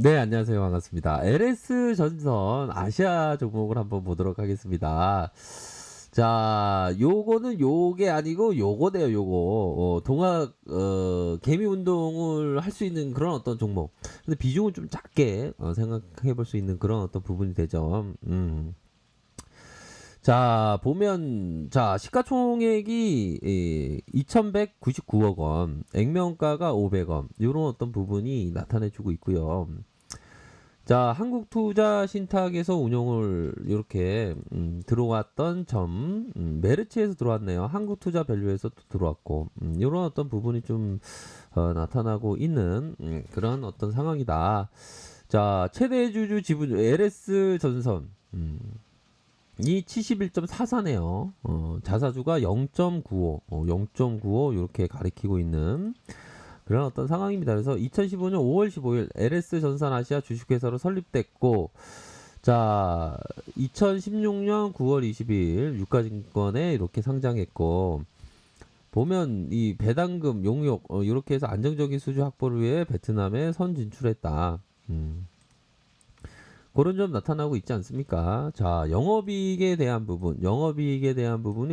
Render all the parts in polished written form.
네, 안녕하세요. 반갑습니다. LS 전선 아시아 종목을 한번 보도록 하겠습니다. 자, 요거는 요게 아니고 요거네요, 요거. 동학, 개미 운동을 할 수 있는 그런 어떤 종목. 근데 비중은 좀 작게, 생각해 볼 수 있는 그런 어떤 부분이 되죠. 자, 보면, 자, 시가총액이 2199억 원, 액면가가 500원, 요런 어떤 부분이 나타내 주고 있고요. 자, 한국투자신탁에서 운용을 이렇게 들어왔던 점, 메르츠에서 들어왔네요. 한국투자밸류에서 또 들어왔고, 이런 어떤 부분이 좀 나타나고 있는 그런 어떤 상황이다. 자, 최대 주주 지분 LS 전선 이 71.44네요. 자사주가 0.95, 0.95 이렇게 가리키고 있는 그런 어떤 상황입니다. 그래서 2015년 5월 15일 LS 전산아시아 주식회사로 설립됐고, 자, 2016년 9월 22일 유가증권에 이렇게 상장했고, 보면 이 배당금 용역 이렇게 해서 안정적인 수주 확보를 위해 베트남에 선 진출했다. 그런 점 나타나고 있지 않습니까? 자, 영업이익에 대한 부분이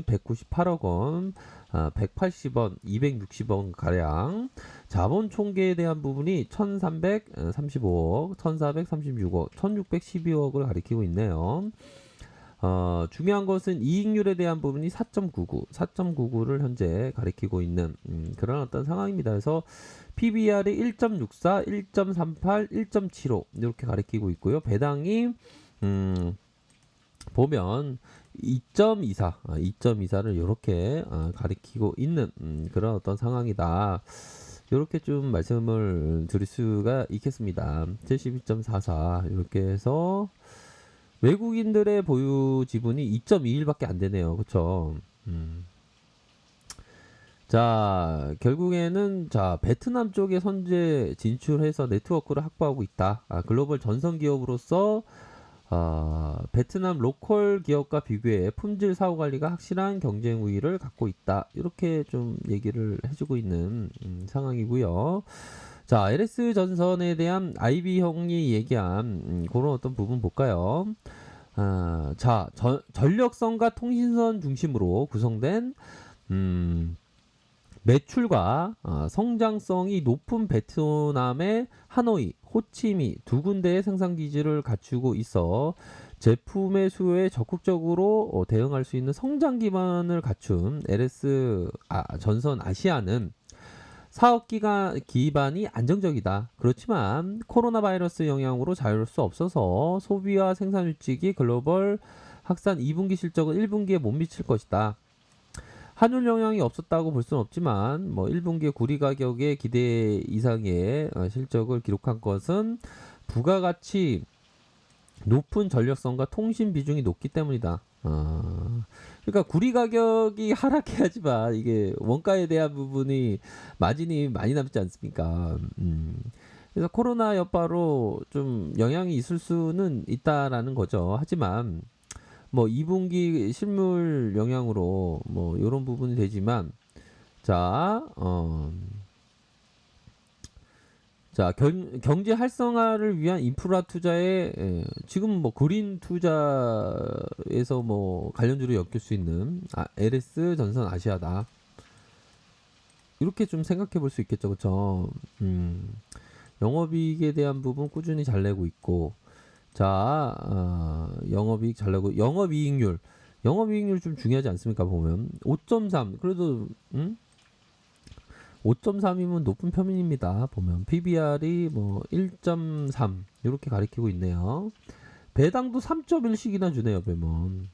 198억 원, 180원, 260원 가량. 자본 총계에 대한 부분이 1,335억, 1,436억, 1,612억을 가리키고 있네요. 중요한 것은 이익률에 대한 부분이 4.99를 현재 가리키고 있는 그런 어떤 상황입니다. 그래서 PBR이 1.64, 1.38, 1.75 이렇게 가리키고 있고요. 배당이 보면 2.24, 2.24를 이렇게 가리키고 있는 그런 어떤 상황이다. 이렇게 좀 말씀을 드릴 수가 있겠습니다. 72.44 이렇게 해서 외국인들의 보유 지분이 2.21밖에 안 되네요. 그쵸? 자, 결국에는 자, 베트남 쪽에 선제 진출해서 네트워크를 확보하고 있다. 글로벌 전선 기업으로서 베트남 로컬 기업과 비교해 품질 사후 관리가 확실한 경쟁 우위를 갖고 있다. 이렇게 좀 얘기를 해주고 있는 상황이고요. 자, LS 전선에 대한 IB 형이 얘기한 그런 어떤 부분 볼까요? 자, 전력선과 통신선 중심으로 구성된 매출과 성장성이 높은 베트남의 하노이, 호치미 두 군데의 생산 기지를 갖추고 있어 제품의 수요에 적극적으로 대응할 수 있는 성장 기반을 갖춘 LS 전선 아시아는 사업 기반이 안정적이다. 그렇지만 코로나 바이러스 영향으로 자유로울 수 없어서 소비와 생산 위축이 글로벌 확산 2분기 실적은 1분기에 못 미칠 것이다. 환율 영향이 없었다고 볼 수는 없지만 뭐 1분기 구리 가격의 기대 이상의 실적을 기록한 것은 부가가치 높은 전력성과 통신 비중이 높기 때문이다. 그러니까 구리 가격이 하락해야지만 이게 원가에 대한 부분이 마진이 많이 남지 않습니까? 그래서 코로나 여파로 좀 영향이 있을 수는 있다라는 거죠. 하지만 뭐 2분기 실물 영향으로 뭐 이런 부분이 되지만 자, 자 경제 활성화를 위한 인프라 투자에 지금 뭐 그린 투자에서 뭐 관련주로 엮일 수 있는 LS 전선 아시아다. 이렇게 좀 생각해 볼 수 있겠죠, 그렇죠? 영업이익에 대한 부분 꾸준히 잘 내고 있고, 자, 영업이익 잘 내고 영업이익률 좀 중요하지 않습니까? 보면 5.3 그래도 5.3이면 높은 편입니다. 보면 PBR이 뭐 1.3 이렇게 가리키고 있네요. 배당도 3.1씩이나 주네요. 보면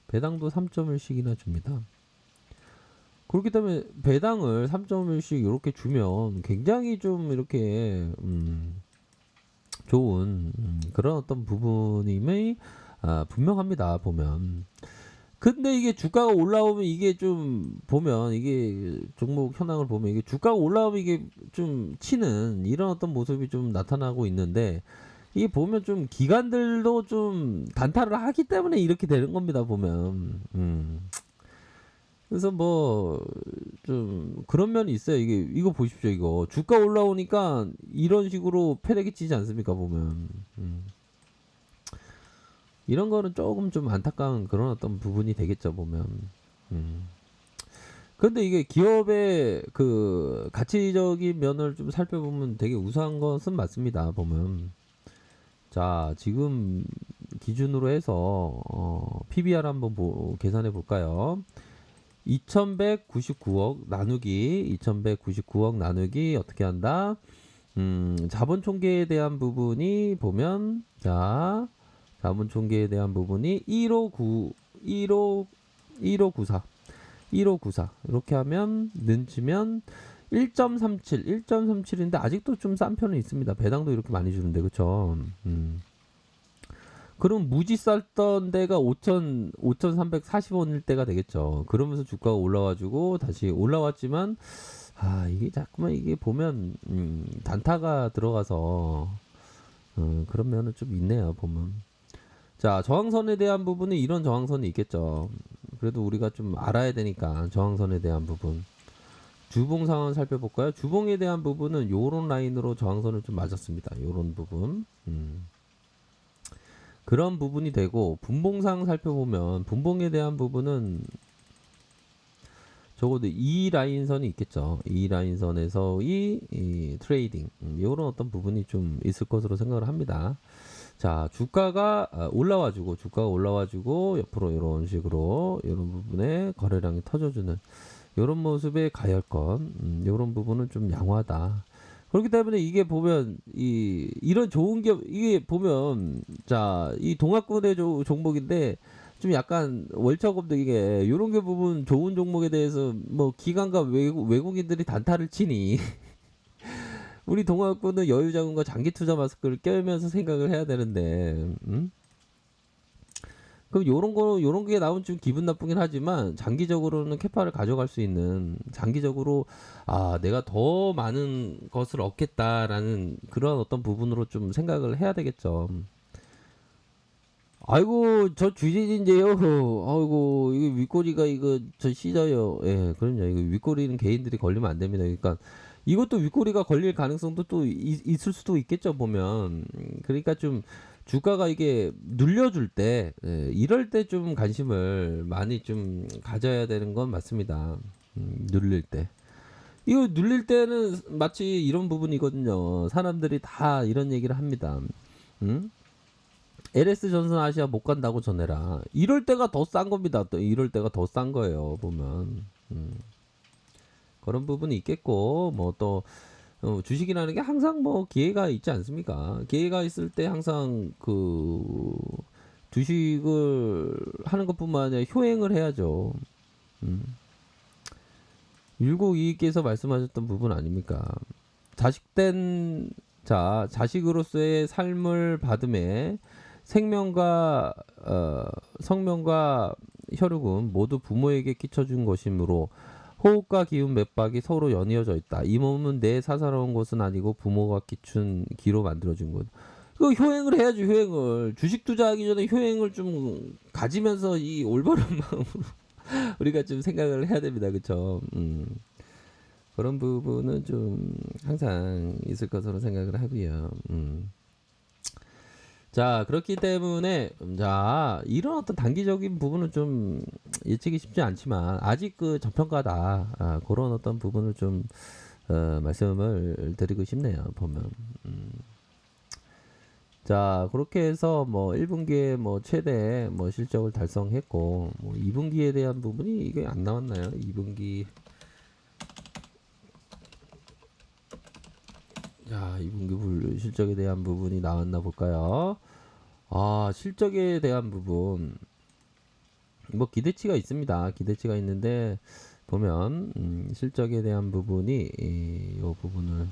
배당도 3.1씩이나 줍니다. 그렇기 때문에 배당을 3.1씩 이렇게 주면 굉장히 좀 이렇게 좋은 그런 어떤 부분임이 분명합니다. 보면. 근데 이게 주가가 올라오면 이게 좀 보면 이게 종목 현황을 보면 이게 주가가 올라오면 이게 좀 치는 이런 어떤 모습이 좀 나타나고 있는데 이게 보면 좀 기관들도 좀 단타를 하기 때문에 이렇게 되는 겁니다. 보면 그래서 뭐 좀 그런 면이 있어요. 이거 보십시오. 이거 주가 올라오니까 이런 식으로 패대기 치지 않습니까 보면. 음. 이런 거는 조금 좀 안타까운 그런 어떤 부분이 되겠죠 보면. 음. 근데 이게 기업의 그 가치적인 면을 좀 살펴보면 되게 우수한 것은 맞습니다 보면. 자, 지금 기준으로 해서 PBR 한번 계산해 볼까요? 2199억 나누기 2199억 나누기 어떻게 한다? 자본 총계에 대한 부분이 보면 자, 자본 총계에 대한 부분이 1594 1594 이렇게 하면 는치면 1.37인데 아직도 좀 싼 편은 있습니다. 배당도 이렇게 많이 주는데 그쵸? 그럼 무지 쌌던 데가 5,340원일 때가 되겠죠. 그러면서 주가가 올라와주고 다시 올라왔지만 이게 자꾸만 이게 보면 단타가 들어가서 그런 면은 좀 있네요. 보면. 자, 저항선에 대한 부분은 이런 저항선이 있겠죠. 그래도 우리가 좀 알아야 되니까 저항선에 대한 부분. 주봉 상황 살펴볼까요? 주봉에 대한 부분은 요런 라인으로 저항선을 좀 맞았습니다. 요런 부분. 그런 부분이 되고 분봉상 살펴보면 분봉에 대한 부분은 적어도 이 라인선이 있겠죠. 이 라인선에서의 이 트레이딩 이런 어떤 부분이 좀 있을 것으로 생각을 합니다. 자, 주가가 올라와주고 옆으로 이런 식으로 이런 부분에 거래량이 터져주는 이런 모습의 가열권 이런 부분은 좀 양호하다. 그렇기 때문에 이게 보면 이런 좋은 기업 이게 보면 자, 이 동학군의 종목인데 좀 약간 월차검도 이게 요런 게 부분 좋은 종목에 대해서 뭐 기관과 외국인들이 단타를 치니 우리 동학군은 여유자금과 장기 투자 마스크를 껴면서 생각을 해야 되는데 그럼 요런 게 나오면 좀 기분 나쁘긴 하지만 장기적으로는 캐파를 가져갈 수 있는 장기적으로 내가 더 많은 것을 얻겠다라는 그런 어떤 부분으로 좀 생각을 해야 되겠죠. 아이고 저 주진인데요. 아이고 이거 윗꼬리가 이거 저 찢어요. 예, 그럼요. 이거 윗꼬리는 개인들이 걸리면 안 됩니다. 그러니까 이것도 윗꼬리가 걸릴 가능성도 또 있을 수도 있겠죠 보면. 그러니까 좀 주가가 이게 눌려줄 때 이럴 때 좀 관심을 많이 좀 가져야 되는 건 맞습니다. 눌릴 때. 이거 눌릴 때는 마치 이런 부분이거든요. 사람들이 다 이런 얘기를 합니다. 음? LS 전선 아시아 못 간다고 전해라. 이럴 때가 더 싼 겁니다. 또 이럴 때가 더 싼 거예요. 보면 그런 부분이 있겠고 뭐 또 주식이라는 게 항상 뭐 기회가 있지 않습니까? 기회가 있을 때 항상 그 주식을 하는 것뿐만 아니라 효행을 해야죠. 음. 율곡 이익께서 말씀하셨던 부분 아닙니까? 자식된 자식으로서의 삶을 받음에 생명과 성명과 혈육은 모두 부모에게 끼쳐준 것이므로 호흡과 기운 맥박이 서로 연이어져 있다. 이 몸은 내 사사로운 것은 아니고 부모가 끼춘 기로 만들어준 것. 그 효행을 해야지 효행을. 주식 투자하기 전에 효행을 좀 가지면서 이 올바른 마음으로 우리가 좀 생각을 해야 됩니다. 그렇죠? 그런 부분은 좀 항상 있을 것으로 생각을 하고요. 자, 그렇기 때문에 자, 이런 어떤 단기적인 부분은 좀 예측이 쉽지 않지만 아직 그 저평가다. 그런 어떤 부분을 좀 말씀을 드리고 싶네요. 보면. 자, 그렇게 해서 뭐 1분기에 뭐 최대 뭐 실적을 달성했고 뭐 2분기에 대한 부분이 이게 안 나왔나요? 2분기 자, 2분기 실적에 대한 부분이 나왔나 볼까요? 실적에 대한 부분 뭐 기대치가 있습니다. 기대치가 있는데 보면 실적에 대한 부분이 이 부분을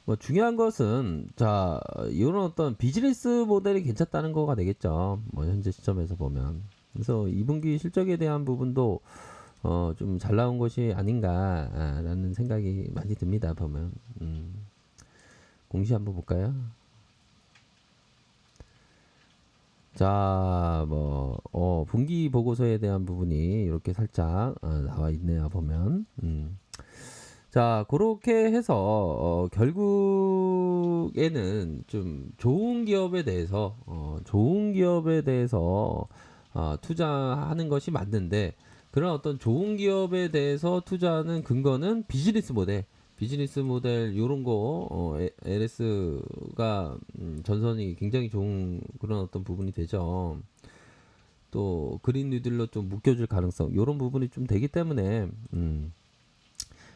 뭐 중요한 것은 자, 이런 어떤 비즈니스 모델이 괜찮다는 거가 되겠죠. 뭐 현재 시점에서 보면. 그래서 2분기 실적에 대한 부분도 좀 잘 나온 것이 아닌가라는 생각이 많이 듭니다. 보면. 공시 한번 볼까요? 자, 뭐, 분기 보고서에 대한 부분이 이렇게 살짝 나와 있네요, 보면. 자, 그렇게 해서 결국에는 좀 좋은 기업에 대해서 투자하는 것이 맞는데, 그런 어떤 좋은 기업에 대해서 투자하는 근거는 비즈니스 모델 요런 거 LS가 전선이 굉장히 좋은 그런 어떤 부분이 되죠. 또 그린 뉴딜로 좀 묶여줄 가능성 요런 부분이 좀 되기 때문에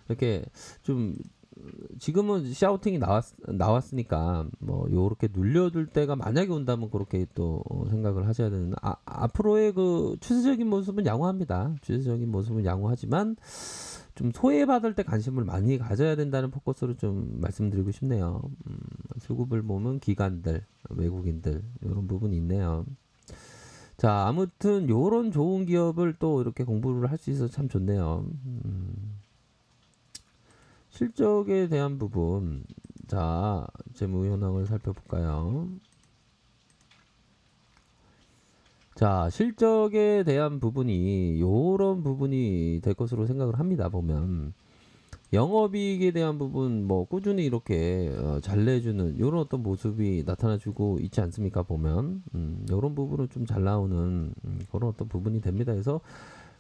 이렇게 좀 지금은 샤우팅이 나왔으니까 뭐 요렇게 눌려둘 때가 만약에 온다면 그렇게 또 생각을 하셔야 되는 앞으로의 그 추세적인 모습은 양호합니다. 추세적인 모습은 양호하지만 좀 소외받을 때 관심을 많이 가져야 된다는 포커스로 좀 말씀드리고 싶네요. 수급을 보면 기관들, 외국인들 이런 부분이 있네요. 자, 아무튼 요런 좋은 기업을 또 이렇게 공부를 할 수 있어서 참 좋네요. 실적에 대한 부분, 자, 재무 현황을 살펴볼까요? 자, 실적에 대한 부분이 요런 부분이 될 것으로 생각을 합니다. 보면 영업이익에 대한 부분 뭐 꾸준히 이렇게 잘 내주는 요런 어떤 모습이 나타나주고 있지 않습니까? 보면 요런 부분은 좀 잘 나오는 그런 어떤 부분이 됩니다. 그래서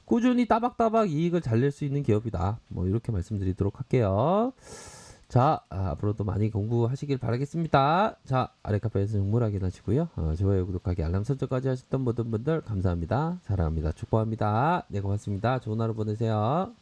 꾸준히 따박따박 이익을 잘 낼 수 있는 기업이다. 뭐 이렇게 말씀드리도록 할게요. 자, 앞으로도 많이 공부하시길 바라겠습니다. 자, 아래카페에서 정보를 확인하시고요. 좋아요, 구독하기, 알람 설정까지 하셨던 모든 분들 감사합니다. 사랑합니다. 축복합니다. 네, 고맙습니다. 좋은 하루 보내세요.